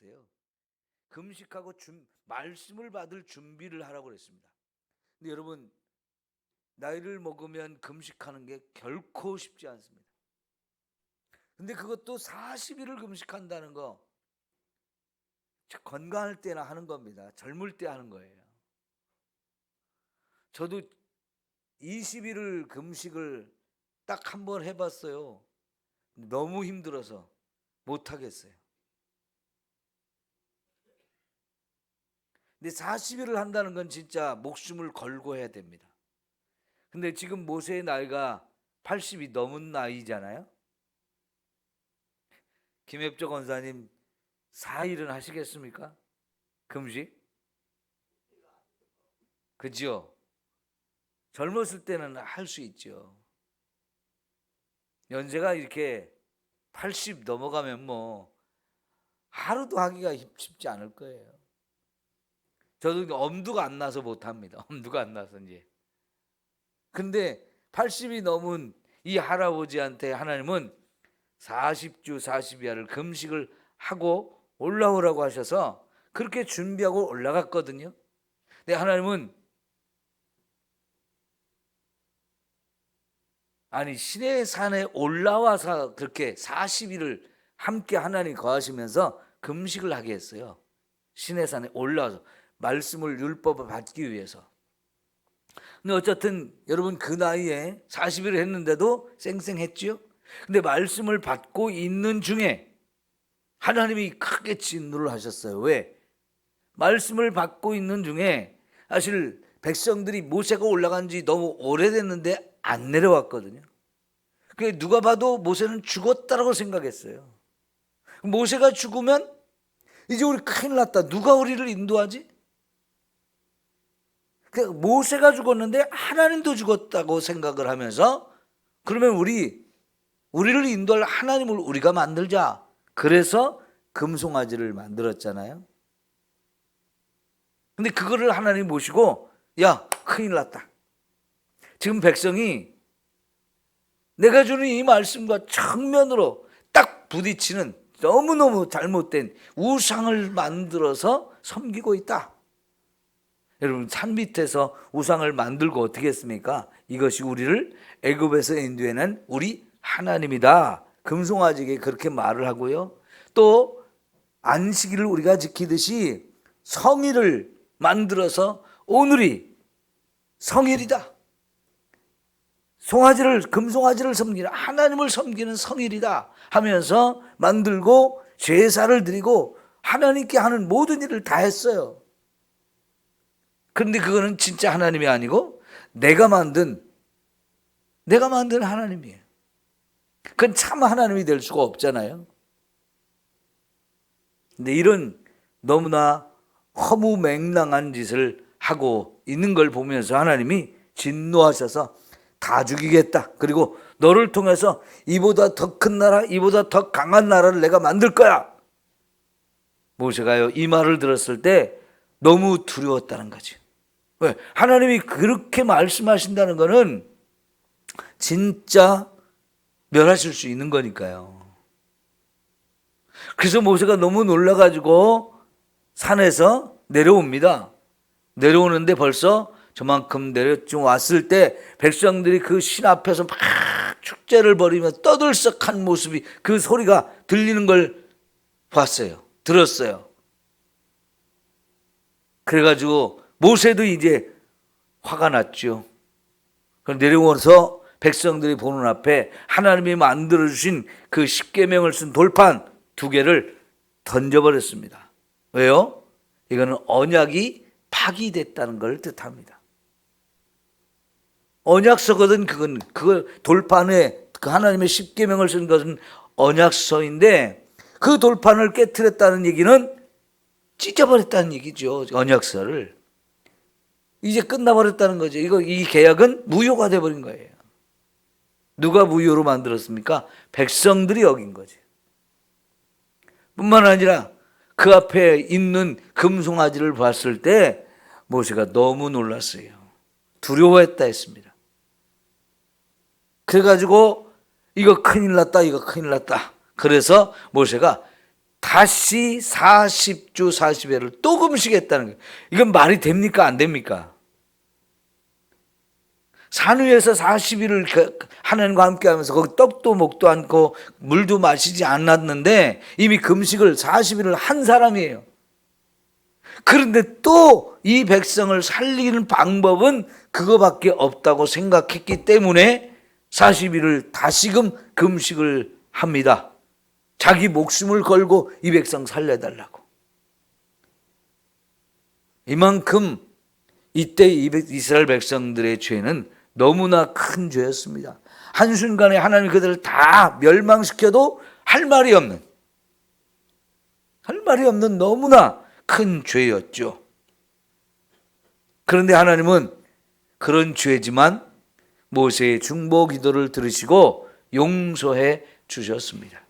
보세요. 금식하고 말씀을 받을 준비를 하라고 그랬습니다. 근데 여러분, 나이를 먹으면 금식하는 게 결코 쉽지 않습니다. 근데 그것도 40일을 금식한다는 거 건강할 때나 하는 겁니다. 젊을 때 하는 거예요. 저도 20일을 금식을 딱 한 번 해봤어요. 너무 힘들어서 못하겠어요. 근데 40일을 한다는 건 진짜 목숨을 걸고 해야 됩니다. 근데 지금 모세의 나이가 80이 넘은 나이잖아요. 김엽조 권사님 4일은 하시겠습니까? 금식? 그죠? 젊었을 때는 할 수 있죠. 연세가 이렇게 80 넘어가면 뭐 하루도 하기가 쉽지 않을 거예요. 저도 엄두가 안 나서 못합니다. 엄두가 안 나서 이제. 근데 80이 넘은 이 할아버지한테 하나님은 40주 40야를 금식을 하고 올라오라고 하셔서 그렇게 준비하고 올라갔거든요. 근데 하나님은 아니 시내 산에 올라와서 그렇게 40일을 함께 하나님 거하시면서 금식을 하게 했어요. 시내 산에 올라와서 말씀을 율법을 받기 위해서. 근데 어쨌든 여러분 그 나이에 40일을 했는데도 쌩쌩했지요. 근데 말씀을 받고 있는 중에 하나님이 크게 진노를 하셨어요. 왜? 말씀을 받고 있는 중에 사실 백성들이 모세가 올라간 지 너무 오래됐는데 안 내려왔거든요. 그게 누가 봐도 모세는 죽었다라고 생각했어요. 모세가 죽으면 이제 우리 큰일 났다. 누가 우리를 인도하지? 모세가 죽었는데 하나님도 죽었다고 생각을 하면서 그러면 우리를 인도할 하나님을 우리가 만들자. 그래서 금송아지를 만들었잖아요. 근데 그거를 하나님 보시고 야 큰일 났다. 지금 백성이 내가 주는 이 말씀과 정면으로 딱 부딪히는 너무너무 잘못된 우상을 만들어서 섬기고 있다. 여러분 산 밑에서 우상을 만들고 어떻게 했습니까? 이것이 우리를 애굽에서 인도해낸 우리 하나님이다. 금송아지에게 그렇게 말을 하고요. 또 안식일을 우리가 지키듯이 성일을 만들어서 오늘이 성일이다. 금송아지를 섬기는 하나님을 섬기는 성일이다 하면서 만들고 제사를 드리고 하나님께 하는 모든 일을 다 했어요. 그런데 그거는 진짜 하나님이 아니고 내가 만든 하나님이에요. 그건 참 하나님이 될 수가 없잖아요. 근데 이런 너무나 허무맹랑한 짓을 하고 있는 걸 보면서 하나님이 진노하셔서 다 죽이겠다. 그리고 너를 통해서 이보다 더 큰 나라, 이보다 더 강한 나라를 내가 만들 거야. 모세가요, 이 말을 들었을 때 너무 두려웠다는 거죠. 왜? 하나님이 그렇게 말씀하신다는 거는 진짜 멸하실 수 있는 거니까요. 그래서 모세가 너무 놀라가지고 산에서 내려옵니다. 내려오는데 벌써 저만큼 좀 왔을 때 백성들이 그 신 앞에서 막 축제를 벌이며 떠들썩한 모습이 그 소리가 들리는 걸 봤어요. 들었어요. 그래가지고 모세도 이제 화가 났죠. 내려와서 백성들이 보는 앞에 하나님이 만들어주신 그 십계명을 쓴 돌판 2개를 던져버렸습니다. 왜요? 이거는 언약이 파기됐다는 걸 뜻합니다. 언약서거든. 그걸 돌판에 그 하나님의 십계명을 쓴 것은 언약서인데 그 돌판을 깨트렸다는 얘기는 찢어버렸다는 얘기죠. 언약서를 이제 끝나버렸다는 거죠. 이 계약은 무효가 돼버린 거예요. 누가 무효로 만들었습니까? 백성들이 어긴 거죠. 뿐만 아니라 그 앞에 있는 금송아지를 봤을 때 모세가 너무 놀랐어요. 두려워했다 했습니다. 그래가지고 이거 큰일 났다. 그래서 모세가 다시 40주 40회를 또 금식했다는 거예요. 이건 말이 됩니까? 안 됩니까? 산 위에서 40일을 하나님과 함께 하면서 거기 떡도 먹도 않고 물도 마시지 않았는데 이미 금식을 40일을 한 사람이에요. 그런데 또 이 백성을 살리는 방법은 그거밖에 없다고 생각했기 때문에 40일을 다시금 금식을 합니다. 자기 목숨을 걸고 이 백성 살려달라고. 이만큼 이때 이스라엘 백성들의 죄는 너무나 큰 죄였습니다. 한순간에 하나님 그들을 다 멸망시켜도 할 말이 없는 너무나 큰 죄였죠. 그런데 하나님은 그런 죄지만 모세의 중보 기도를 들으시고 용서해 주셨습니다.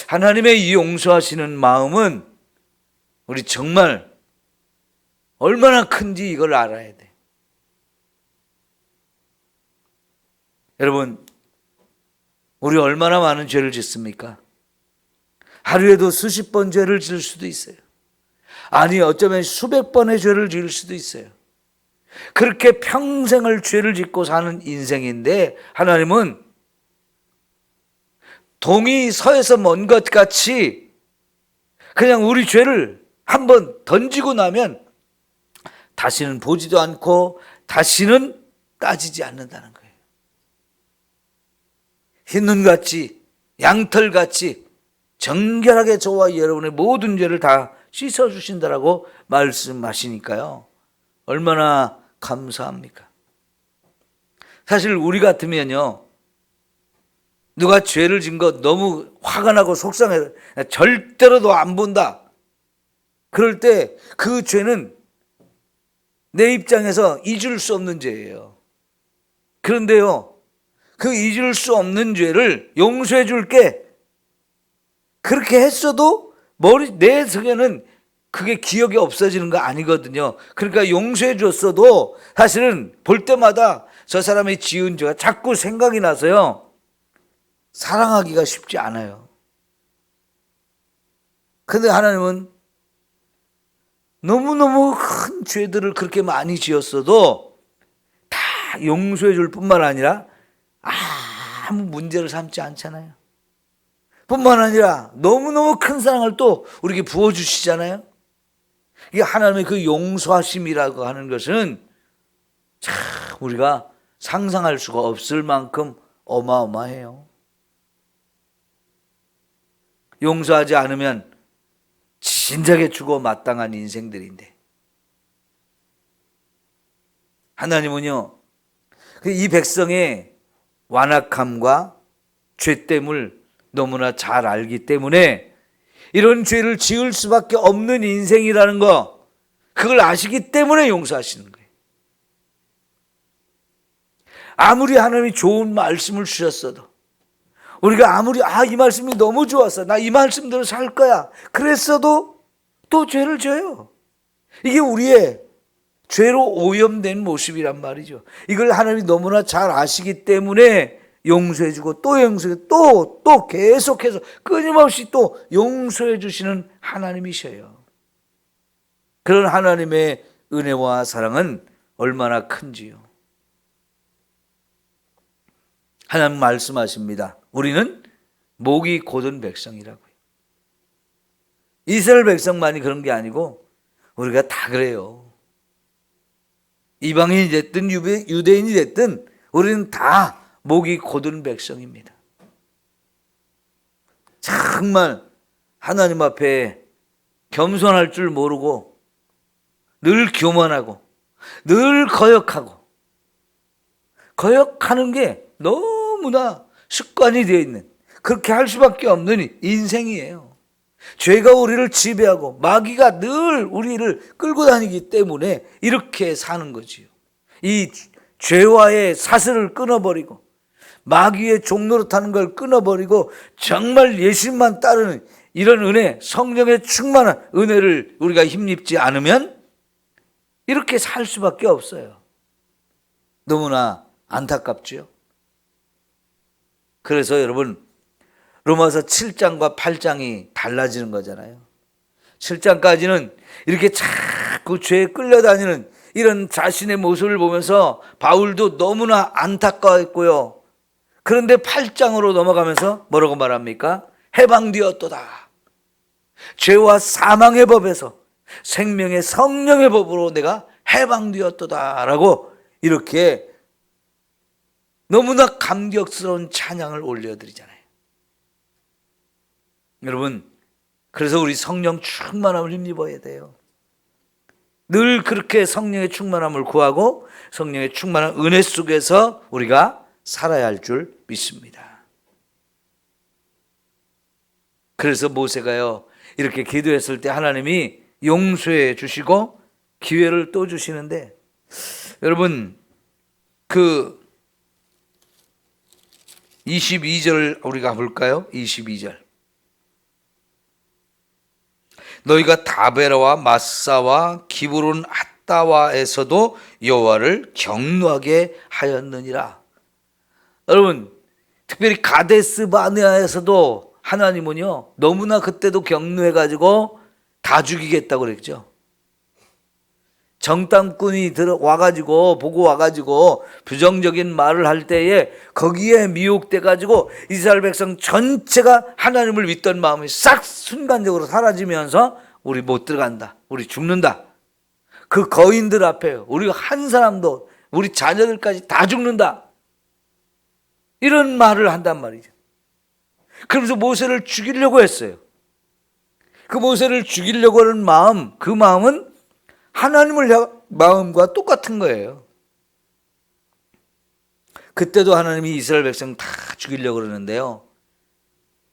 하나님의 이 용서하시는 마음은 우리 정말 얼마나 큰지 이걸 알아야 돼. 여러분, 우리 얼마나 많은 죄를 짓습니까? 하루에도 수십 번 죄를 지을 수도 있어요. 아니, 어쩌면 수백 번의 죄를 지을 수도 있어요. 그렇게 평생을 죄를 짓고 사는 인생인데 하나님은 동이 서에서 먼 것 같이 그냥 우리 죄를 한번 던지고 나면 다시는 보지도 않고 다시는 따지지 않는다는 거예요. 흰눈같이 양털같이 정결하게 저와 여러분의 모든 죄를 다 씻어주신다라고 말씀하시니까요. 얼마나 감사합니까? 사실 우리 같으면요, 누가 죄를 진 거 너무 화가 나고 속상해, 절대로도 안 본다. 그럴 때 그 죄는 내 입장에서 잊을 수 없는 죄예요. 그런데요, 그 잊을 수 없는 죄를 용서해 줄게, 그렇게 했어도 내 속에는 그게 기억이 없어지는 거 아니거든요. 그러니까 용서해 줬어도 사실은 볼 때마다 저 사람이 지은 죄가 자꾸 생각이 나서요, 사랑하기가 쉽지 않아요. 그런데 하나님은 너무너무 큰 죄들을 그렇게 많이 지었어도 다 용서해 줄 뿐만 아니라 아무 문제를 삼지 않잖아요. 뿐만 아니라 너무너무 큰 사랑을 또 우리에게 부어주시잖아요. 이게 하나님의 그 용서하심이라고 하는 것은 참 우리가 상상할 수가 없을 만큼 어마어마해요. 용서하지 않으면 진작에 죽어 마땅한 인생들인데 하나님은요, 이 백성의 완악함과 죄됨을 너무나 잘 알기 때문에 이런 죄를 지을 수밖에 없는 인생이라는 거, 그걸 아시기 때문에 용서하시는 거예요. 아무리 하나님이 좋은 말씀을 주셨어도, 우리가 아무리 이 말씀이 너무 좋았어, 나 이 말씀대로 살 거야, 그랬어도 또 죄를 져요. 이게 우리의 죄로 오염된 모습이란 말이죠. 이걸 하나님이 너무나 잘 아시기 때문에 용서해주고 또 용서해주고 또 계속해서 끊임없이 또 용서해 주시는 하나님이셔요. 그런 하나님의 은혜와 사랑은 얼마나 큰지요. 하나님 말씀하십니다. 우리는 목이 곧은 백성이라고요. 이스라엘 백성만이 그런 게 아니고 우리가 다 그래요. 이방인이 됐든 유대인이 됐든 우리는 다 목이 곧은 백성입니다. 정말 하나님 앞에 겸손할 줄 모르고 늘 교만하고 늘 거역하는 게 너무나 습관이 되어 있는, 그렇게 할 수밖에 없는 인생이에요. 죄가 우리를 지배하고 마귀가 늘 우리를 끌고 다니기 때문에 이렇게 사는 거지요. 이 죄와의 사슬을 끊어버리고 마귀의 종로로 타는 걸 끊어버리고 정말 예수님만 따르는 이런 은혜, 성령의 충만한 은혜를 우리가 힘입지 않으면 이렇게 살 수밖에 없어요. 너무나 안타깝죠. 그래서 여러분, 로마서 7장과 8장이 달라지는 거잖아요. 7장까지는 이렇게 자꾸 죄에 끌려다니는 이런 자신의 모습을 보면서 바울도 너무나 안타까웠고요. 그런데 8장으로 넘어가면서 뭐라고 말합니까? 해방되었도다. 죄와 사망의 법에서 생명의 성령의 법으로 내가 해방되었도다 라고 이렇게 너무나 감격스러운 찬양을 올려드리잖아요. 여러분, 그래서 우리 성령 충만함을 힘입어야 돼요. 늘 그렇게 성령의 충만함을 구하고 성령의 충만한 은혜 속에서 우리가 살아야 할 줄 믿습니다. 그래서 모세가요, 이렇게 기도했을 때 하나님이 용서해 주시고 기회를 또 주시는데, 여러분, 그 22절 우리가 볼까요? 22절. 너희가 다베라와 마사와 기브론 핫다와에서도 여호와를 경노하게 하였느니라. 여러분, 특별히 가데스 바네아에서도 하나님은요, 너무나 그때도 경노해가지고 다 죽이겠다고 그랬죠. 정탐꾼이 와가지고 보고 와가지고 부정적인 말을 할 때에 거기에 미혹돼가지고 이스라엘 백성 전체가 하나님을 믿던 마음이 싹 순간적으로 사라지면서 우리 못 들어간다, 우리 죽는다, 그 거인들 앞에 우리 한 사람도, 우리 자녀들까지 다 죽는다, 이런 말을 한단 말이죠. 그러면서 모세를 죽이려고 했어요. 그 모세를 죽이려고 하는 마음, 그 마음은 하나님을 향한 마음과 똑같은 거예요. 그때도 하나님이 이스라엘 백성 다 죽이려고 그러는데요,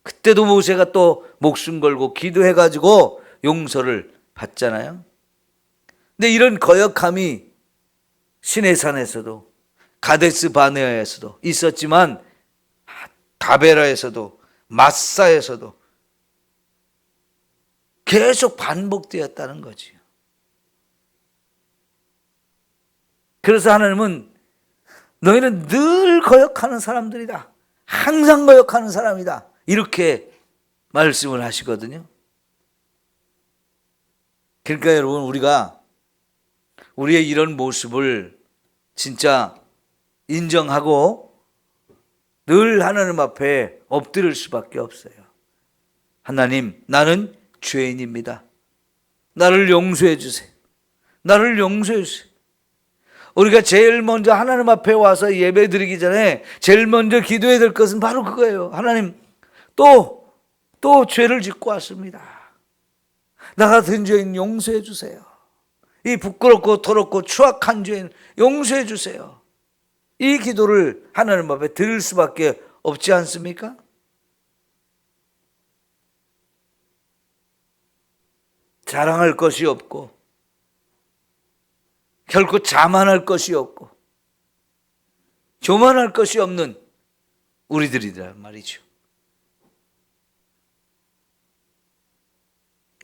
그때도 모세가 또 목숨 걸고 기도해가지고 용서를 받잖아요. 근데 이런 거역함이 시내산에서도 가데스 바네아에서도 있었지만 다베라에서도 마사에서도 계속 반복되었다는 거지요. 그래서 하나님은 너희는 늘 거역하는 사람들이다, 항상 거역하는 사람이다, 이렇게 말씀을 하시거든요. 그러니까 여러분, 우리가 우리의 이런 모습을 진짜 인정하고 늘 하나님 앞에 엎드릴 수밖에 없어요. 하나님, 나는 죄인입니다. 나를 용서해 주세요. 나를 용서해 주세요. 우리가 제일 먼저 하나님 앞에 와서 예배 드리기 전에 제일 먼저 기도해야 될 것은 바로 그거예요. 하나님, 또 죄를 짓고 왔습니다. 나 같은 죄인 용서해 주세요. 이 부끄럽고 더럽고 추악한 죄인 용서해 주세요. 이 기도를 하나님 앞에 드릴 수밖에 없지 않습니까? 자랑할 것이 없고 결코 자만할 것이 없고 교만할 것이 없는 우리들이란 말이죠.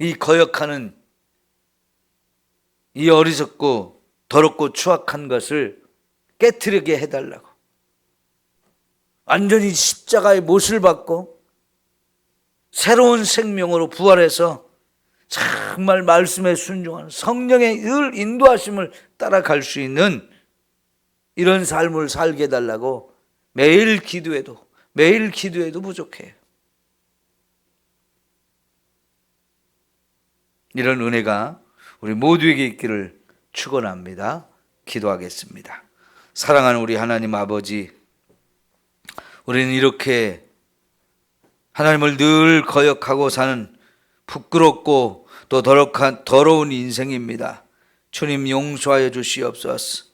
이 거역하는 이 어리석고 더럽고 추악한 것을 깨트리게 해달라고, 완전히 십자가의 못을 받고 새로운 생명으로 부활해서 정말 말씀에 순종하는 성령의 늘 인도하심을 따라갈 수 있는 이런 삶을 살게 해달라고 매일 기도해도 부족해요. 이런 은혜가 우리 모두에게 있기를 축원합니다. 기도하겠습니다. 사랑하는 우리 하나님 아버지, 우리는 이렇게 하나님을 늘 거역하고 사는 부끄럽고 또 더러운 인생입니다. 주님, 용서하여 주시옵소서.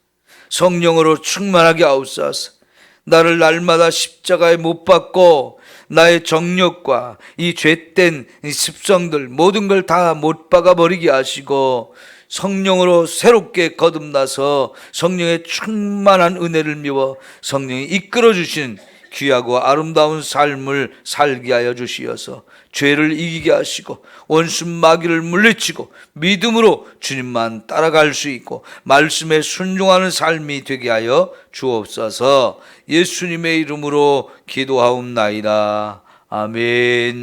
성령으로 충만하게 하옵소서. 나를 날마다 십자가에 못 박고 나의 정욕과 이 죄된 습성들 모든 걸 다 못 박아 버리게 하시고 성령으로 새롭게 거듭나서 성령의 충만한 은혜를 미워 성령이 이끌어 주신 귀하고 아름다운 삶을 살게 하여 주시어서 죄를 이기게 하시고 원수 마귀를 물리치고 믿음으로 주님만 따라갈 수 있고 말씀에 순종하는 삶이 되게 하여 주옵소서. 예수님의 이름으로 기도하옵나이다. 아멘.